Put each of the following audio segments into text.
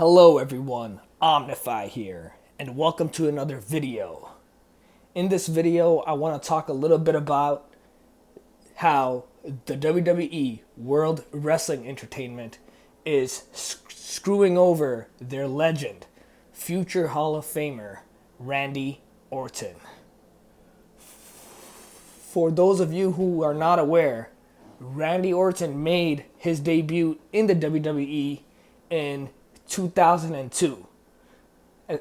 Hello everyone, Omnify here, and welcome to another video. In this video, I want to talk a little bit about how the WWE World Wrestling Entertainment is screwing over their legend, future Hall of Famer, Randy Orton. For those of you who are not aware, Randy Orton made his debut in the WWE in 2002.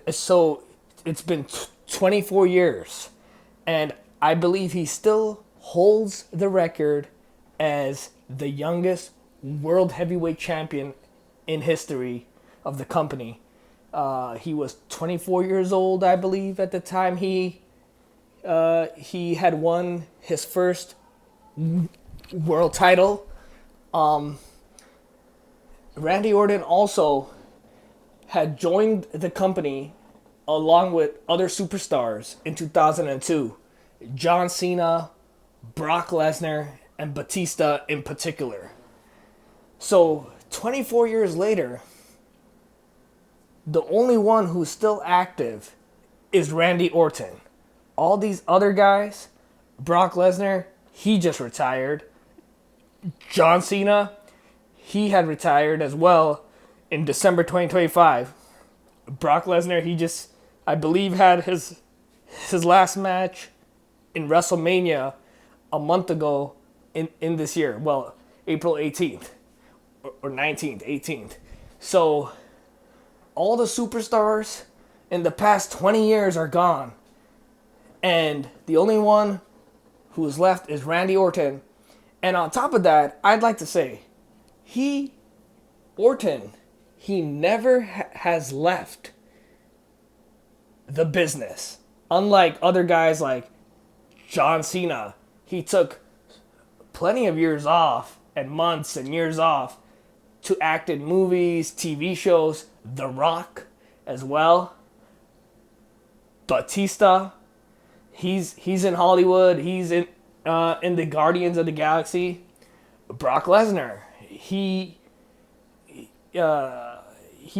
So it's been 24 years, and I believe he still holds the record as the youngest world heavyweight champion in history of the company. He was 24 years old, I believe, at the time he had won his first world title. Randy Orton also had joined the company along with other superstars in 2002. John Cena, Brock Lesnar, and Batista in particular. So 24 years later, the only one who's still active is Randy Orton. All these other guys, Brock Lesnar, he just retired. John Cena, he had retired as well in December 2025. Brock Lesnar, he just, I believe, had his last match in WrestleMania a month ago in this year. Well, April 18th or 19th, 18th. So all the superstars in the past 20 years are gone. And the only one who is left is Randy Orton. And on top of that, I'd like to say, Orton, he never has left the business. Unlike other guys like John Cena, he took plenty of years off and months and years off to act in movies, TV shows. The Rock as well. Batista, he's in Hollywood. He's in the Guardians of the Galaxy. Brock Lesnar, he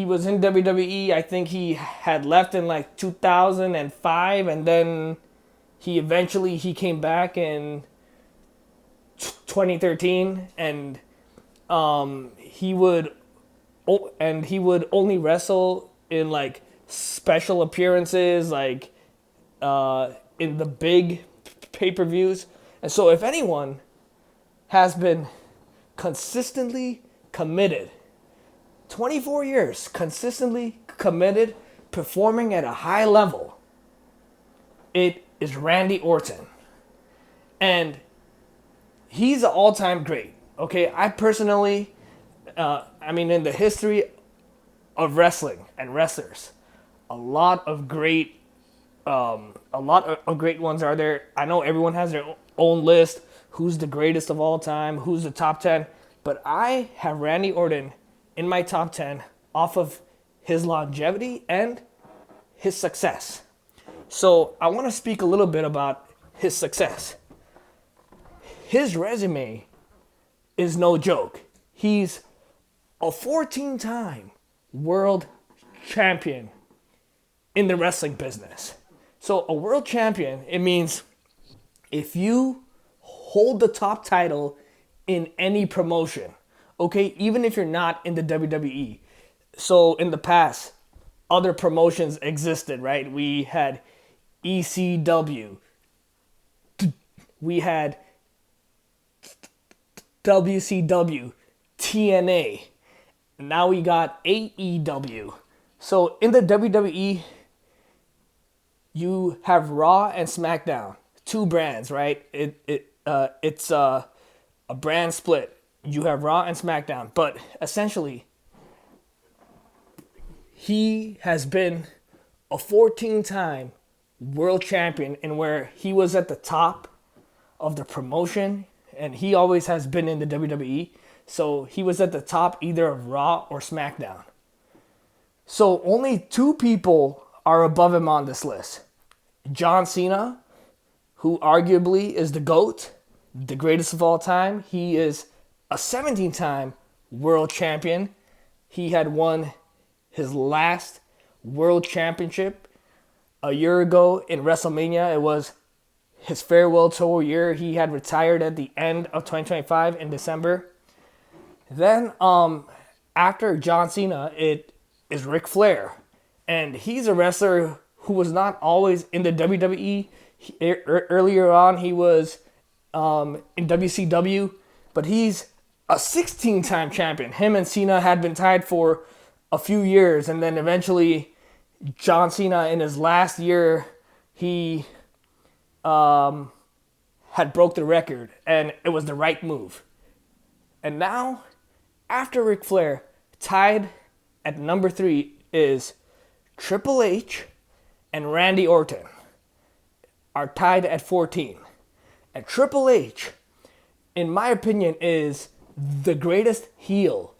was in WWE. I think he had left in like 2005, and then he came back in 2013, and he would only wrestle in like special appearances, like in the big pay-per-views. And so if anyone has been consistently committed, 24 years consistently committed, performing at a high level, it is Randy Orton. And he's an all-time great. Okay, I personally, in the history of wrestling and wrestlers, a lot of great ones are there. I know everyone has their own list. Who's the greatest of all time? Who's the top 10? But I have Randy Orton in my top 10 off of his longevity and his success. So I want to speak a little bit about his success. His resume is no joke. He's a 14-time world champion in the wrestling business. So a world champion, it means if you hold the top title in any promotion, okay, even if you're not in the WWE. So in the past, other promotions existed, right? We had ECW. We had WCW, TNA. Now we got AEW. So in the WWE, you have Raw and SmackDown, two brands, right? It's a brand split. You have Raw and SmackDown, but essentially, he has been a 14-time world champion, and where he was at the top of the promotion, and he always has been in the WWE, so he was at the top either of Raw or SmackDown. So only two people are above him on this list. John Cena, who arguably is the GOAT, the greatest of all time. He is a 17-time world champion. He had won his last world championship a year ago in WrestleMania. It was his farewell tour year. He had retired at the end of 2025 in December. Then, after John Cena, it is Ric Flair. And he's a wrestler who was not always in the WWE. Earlier on, he was in WCW, but he's a 16-time champion. Him and Cena had been tied for a few years, and then eventually John Cena, in his last year, he had broke the record, and it was the right move. And now, after Ric Flair, tied at number 3 is Triple H and Randy Orton are tied at 14. And Triple H, in my opinion, is the greatest heel.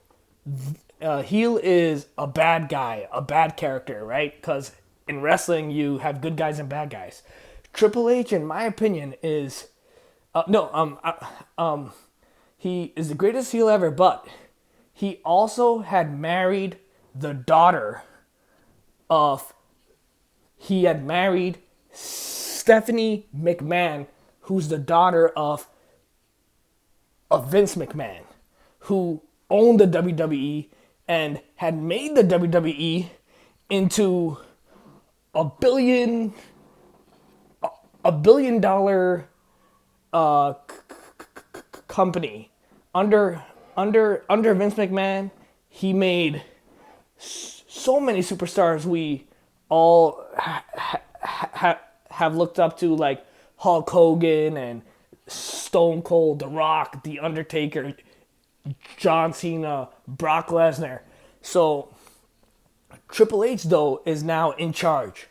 Heel is a bad guy, a bad character, right? Because in wrestling, you have good guys and bad guys. Triple H, in my opinion, is he is the greatest heel ever, but he also had married the daughter of. He had married Stephanie McMahon, who's the daughter of Vince McMahon, who owned the WWE and had made the WWE into a billion dollar company. Under Vince McMahon, he made so many superstars we all have looked up to, like Hulk Hogan and Stone Cold, The Rock, The Undertaker, John Cena, Brock Lesnar. So Triple H, though, is now in charge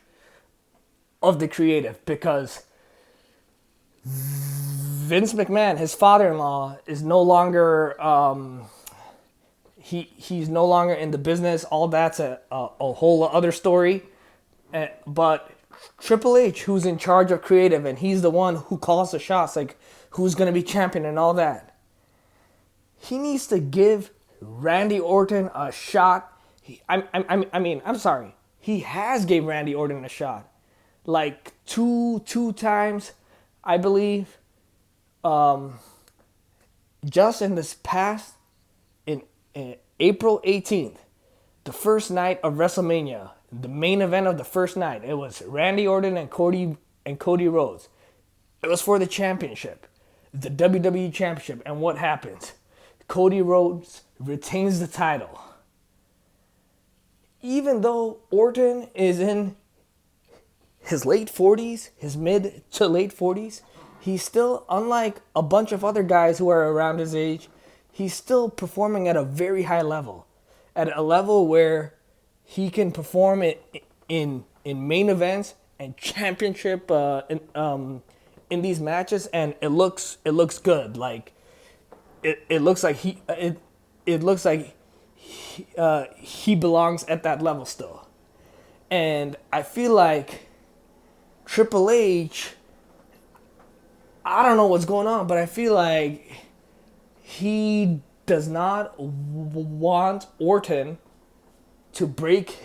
of the creative because Vince McMahon, his father-in-law, is no longer he's no longer in the business. All that's a whole other story. But Triple H, who's in charge of creative, and he's the one who calls the shots, like who's going to be champion and all that. He needs to give Randy Orton a shot. I'm sorry. He has gave Randy Orton a shot. Like two times, I believe. Just in this past, in April 18th, the first night of WrestleMania, the main event of the first night, it was Randy Orton and Cody Rhodes. It was for the championship, the WWE Championship. And what happens? Cody Rhodes retains the title. Even though Orton is in his late 40s, his mid to late 40s, he's still, unlike a bunch of other guys who are around his age, he's still performing at a very high level. At a level where he can perform in main events and championship in these matches, and it looks good. Like it looks like he belongs at that level still. And I feel like Triple H, I don't know what's going on, but I feel like he does not want Orton to break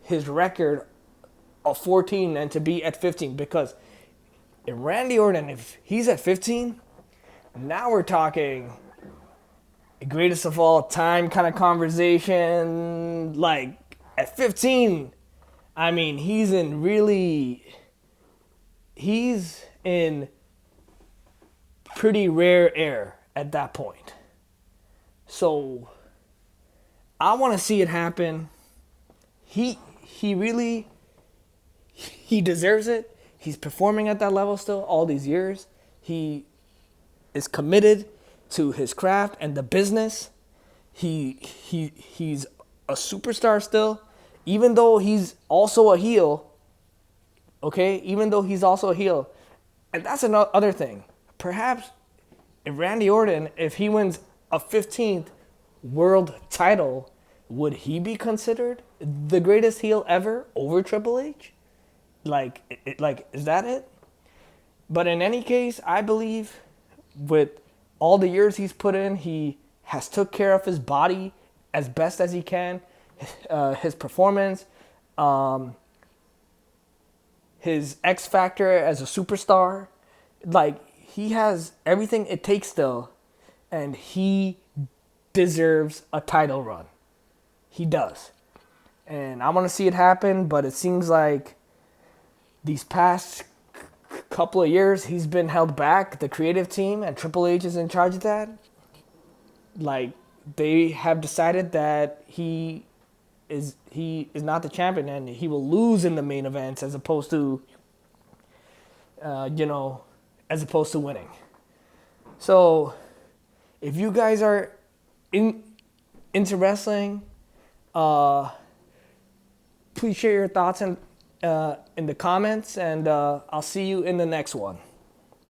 his record of 14 and to be at 15, because if Randy Orton, if he's at 15, now we're talking greatest of all time kind of conversation. Like at 15, I mean, he's in pretty rare air at that point. So I want to see it happen. He deserves it. He's performing at that level still all these years. He is committed to his craft and the business. He's a superstar still, even though he's also a heel. Okay, even though he's also a heel, and that's another thing. Perhaps if Randy Orton, if he wins a 15th world title, would he be considered the greatest heel ever over Triple H? Like, is that it? But in any case, I believe with all the years he's put in, he has took care of his body as best as he can. his performance, his X factor as a superstar. Like, he has everything it takes still, and he deserves a title run. He does. And I want to see it happen, but it seems like these past couple of years he's been held back. The creative team and Triple H is in charge of that. Like, they have decided that he is not the champion, and he will lose in the main events as opposed to winning. So if you guys are into wrestling, please share your thoughts in the comments, and I'll see you in the next one.